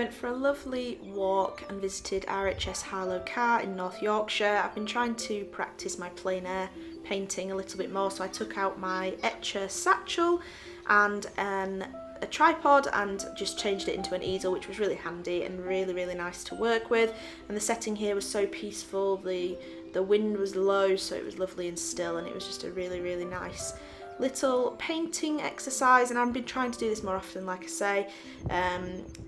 went for a lovely walk and visited RHS Harlow Car in North Yorkshire. I've been trying to practice my plein air painting a little bit more, so I took out my Yetee satchel and a tripod and just changed it into an easel, which was really handy and really nice to work with. And the setting here was so peaceful, the wind was low, so it was lovely and still, and it was just a really nice little painting exercise. And I've been trying to do this more often, like I say,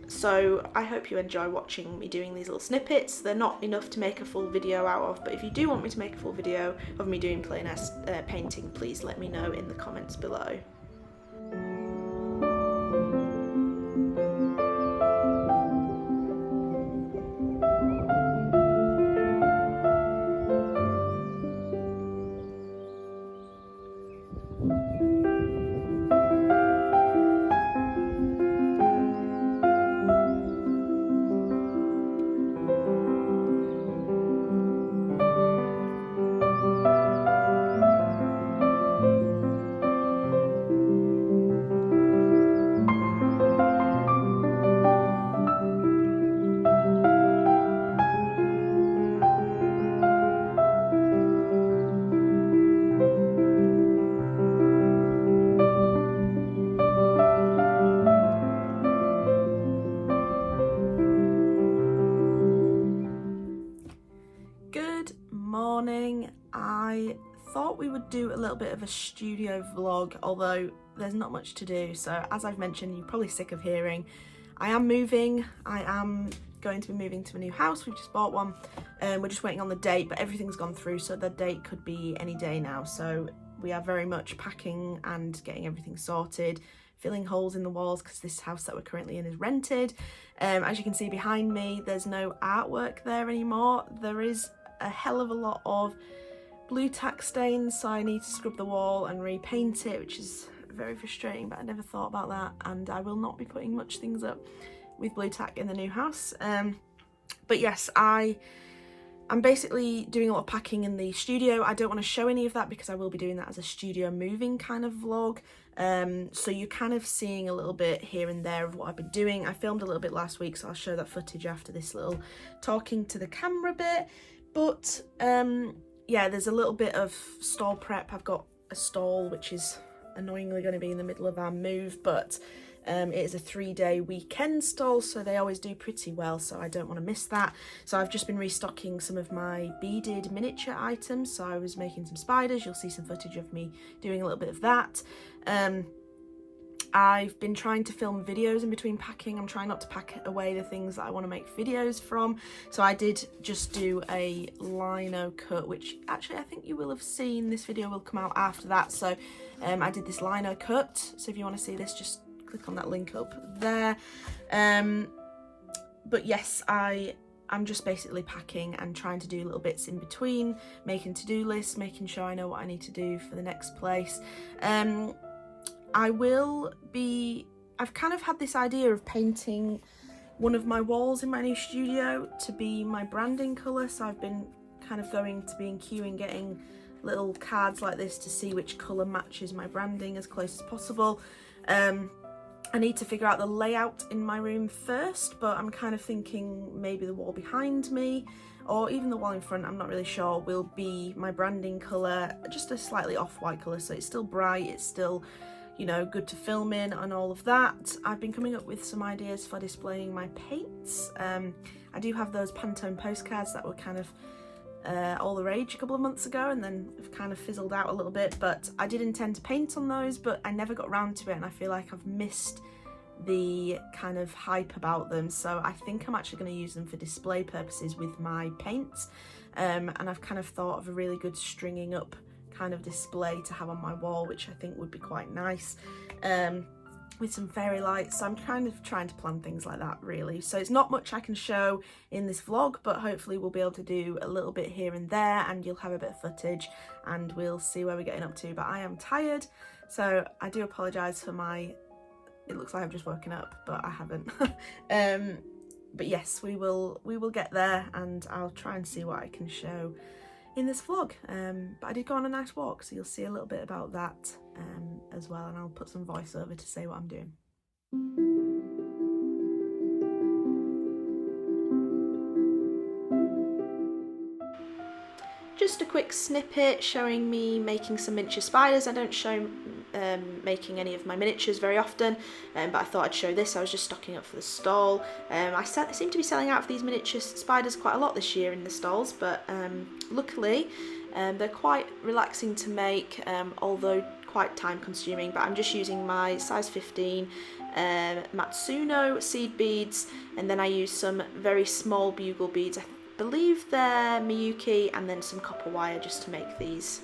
so I hope you enjoy watching me doing these little snippets. They're not enough to make a full video out of, but if you do want me to make a full video of me doing plein air painting, please let me know in the comments below. Morning. I thought we would do a little bit of a studio vlog, although there's not much to do. So as I've mentioned, you're probably sick of hearing, I am moving. I am going to be moving to a new house. We've just bought one and we're just waiting on the date, but everything's gone through, so the date could be any day now. So we are very much packing and getting everything sorted, filling holes in the walls because this house that we're currently in is rented. As you can see behind me, there's no artwork there anymore. There is a hell of a lot of blue tack stains, so I need to scrub the wall and repaint it, which is very frustrating, but I never thought about that, and I will not be putting much things up with blue tack in the new house. But yes, I'm basically doing a lot of packing in the studio. I don't want to show any of that because I will be doing that as a studio moving kind of vlog. So you're kind of seeing a little bit here and there of what I've been doing. I filmed a little bit last week, so I'll show that footage after this little talking to the camera bit. But yeah, there's a little bit of stall prep. I've got a stall which is annoyingly going to be in the middle of our move, but it is a 3-day weekend stall, so they always do pretty well, so I don't want to miss that. So I've just been restocking some of my beaded miniature items. So I was making some spiders. You'll see some footage of me doing a little bit of that. I've been trying to film videos in between packing. I'm trying not to pack away the things that I want to make videos from. So I did just do a lino cut, which actually I think you will have seen. This video will come out after that. So I did this lino cut. So if you want to see this, just click on that link up there. But yes, I'm just basically packing and trying to do little bits in between, making to-do lists, making sure I know what I need to do for the next place. I've kind of had this idea of painting one of my walls in my new studio to be my branding colour, so I've been kind of going to B&Q and getting little cards like this to see which colour matches my branding as close as possible. I need to figure out the layout in my room first, but I'm kind of thinking maybe the wall behind me or even the wall in front, I'm not really sure, will be my branding colour, just a slightly off-white colour, so it's still bright, it's still, you know, good to film in and all of that. I've been coming up with some ideas for displaying my paints. I do have those Pantone postcards that were kind of all the rage a couple of months ago, and then have kind of fizzled out a little bit, but I did intend to paint on those, but I never got around to it, and I feel like I've missed the kind of hype about them. So I think I'm actually going to use them for display purposes with my paints, and I've kind of thought of a really good stringing up kind of display to have on my wall, which I think would be quite nice, with some fairy lights. So I'm kind of trying to plan things like that, really. So it's not much I can show in this vlog, but hopefully we'll be able to do a little bit here and there, and you'll have a bit of footage and we'll see where we're getting up to. But I am tired, so I do apologise for it looks like I've just woken up, but I haven't. But yes, we will get there, and I'll try and see what I can show in this vlog. But I did go on a nice walk, so you'll see a little bit about that as well, and I'll put some voiceover to say what I'm doing. just a quick snippet showing me making some miniature spiders. I don't show making any of my miniatures very often, but I thought I'd show this. I was just stocking up for the stall. I seem to be selling out for these miniature spiders quite a lot this year in the stalls, but luckily they're quite relaxing to make, although quite time consuming. But I'm just using my size 15 Matsuno seed beads, and then I use some very small bugle beads. I believe they're Miyuki, and then some copper wire just to make these.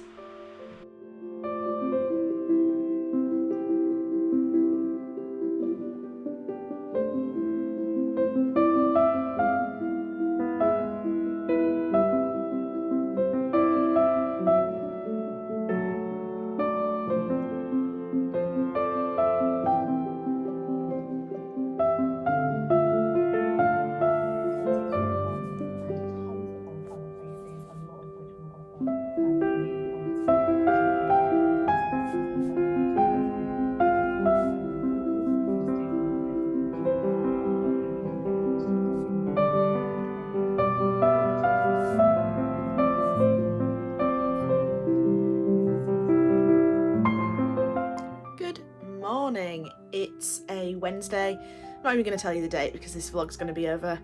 It's a Wednesday. I'm not even going to tell you the date because this vlog's going to be over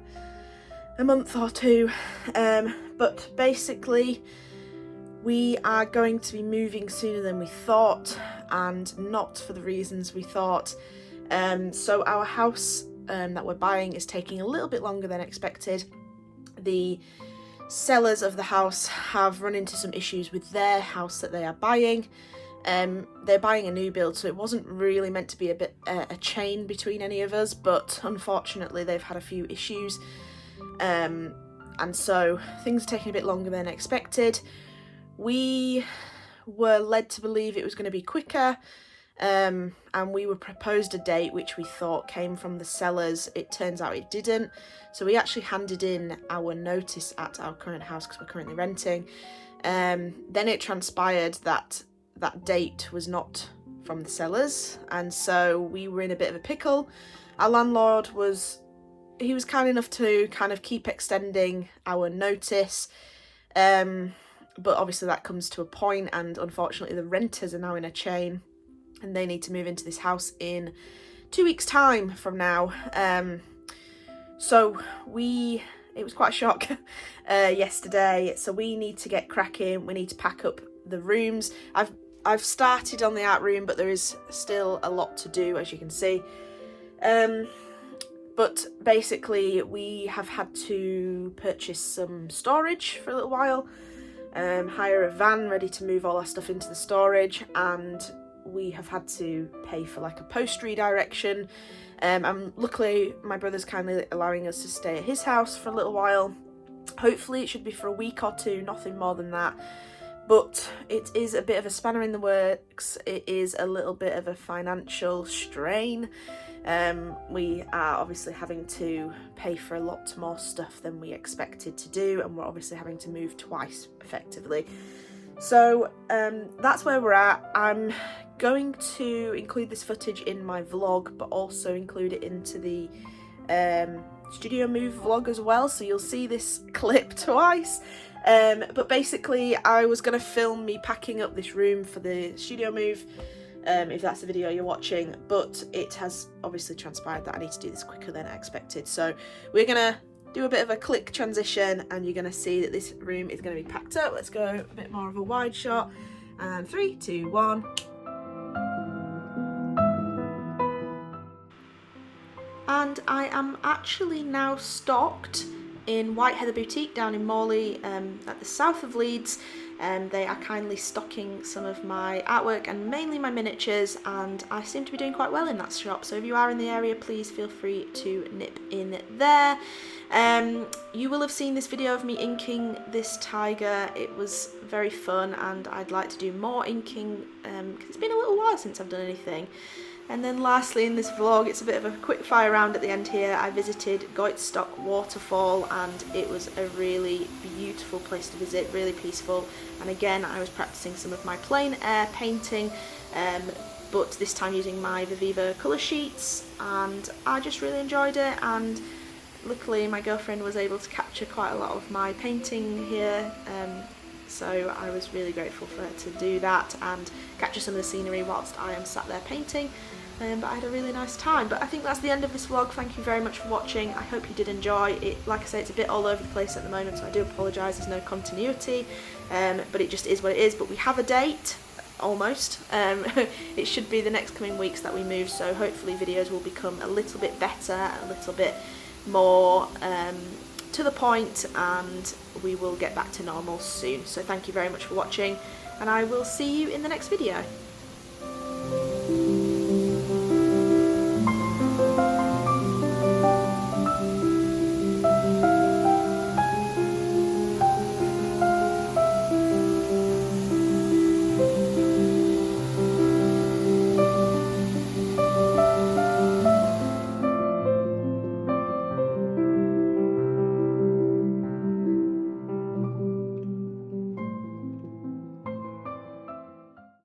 a month or two, but basically we are going to be moving sooner than we thought, and not for the reasons we thought. So our house that we're buying is taking a little bit longer than expected. The sellers of the house have run into some issues with their house that they are buying. They're buying a new build, so it wasn't really meant to be a chain between any of us, but unfortunately they've had a few issues, and so things are taking a bit longer than expected. We were led to believe it was going to be quicker, and we were proposed a date which we thought came from the sellers. It turns out it didn't, so we actually handed in our notice at our current house because we're currently renting. Then it transpired that date was not from the sellers, and so we were in a bit of a pickle. Our landlord was kind enough to kind of keep extending our notice, but obviously that comes to a point, and unfortunately the renters are now in a chain and they need to move into this house in 2 weeks' time from now. So it was quite a shock yesterday, so we need to get cracking. We need to pack up the rooms. I've started on the art room, but there is still a lot to do, as you can see. But basically we have had to purchase some storage for a little while, hire a van ready to move all our stuff into the storage, and we have had to pay for like a post redirection. And luckily my brother's kindly allowing us to stay at his house for a little while. Hopefully it should be for a week or two, nothing more than that. But it is a bit of a spanner in the works. It is a little bit of a financial strain. We are obviously having to pay for a lot more stuff than we expected to do, and we're obviously having to move twice effectively. So that's where we're at. I'm going to include this footage in my vlog, but also include it into the studio move vlog as well, so you'll see this clip twice. But basically I was going to film me packing up this room for the studio move, if that's the video you're watching, but it has obviously transpired that I need to do this quicker than I expected. So we're going to do a bit of a quick transition and you're going to see that this room is going to be packed up. Let's go a bit more of a wide shot, and 3, 2, 1. And I am actually now stocked in White Heather Boutique down in Morley, at the south of Leeds. They are kindly stocking some of my artwork and mainly my miniatures, and I seem to be doing quite well in that shop, so if you are in the area please feel free to nip in there. You will have seen this video of me inking this tiger. It was very fun and I'd like to do more inking because it's been a little while since I've done anything. And then lastly in this vlog, it's a bit of a quick fire round at the end here. I visited Goitstock Waterfall and it was a really beautiful place to visit, really peaceful. And again, I was practicing some of my plein air painting, but this time using my Viviva colour sheets, and I just really enjoyed it. And luckily my girlfriend was able to capture quite a lot of my painting here, So I was really grateful for her to do that and capture some of the scenery whilst I am sat there painting. But I had a really nice time. But I think that's the end of this vlog. Thank you very much for watching. I hope you did enjoy it. Like I say, it's a bit all over the place at the moment, so I do apologise, there's no continuity, but it just is what it is. But we have a date, almost. It should be the next coming weeks that we move, so hopefully videos will become a little bit better, a little bit more to the point, and we will get back to normal soon. So thank you very much for watching, and I will see you in the next video.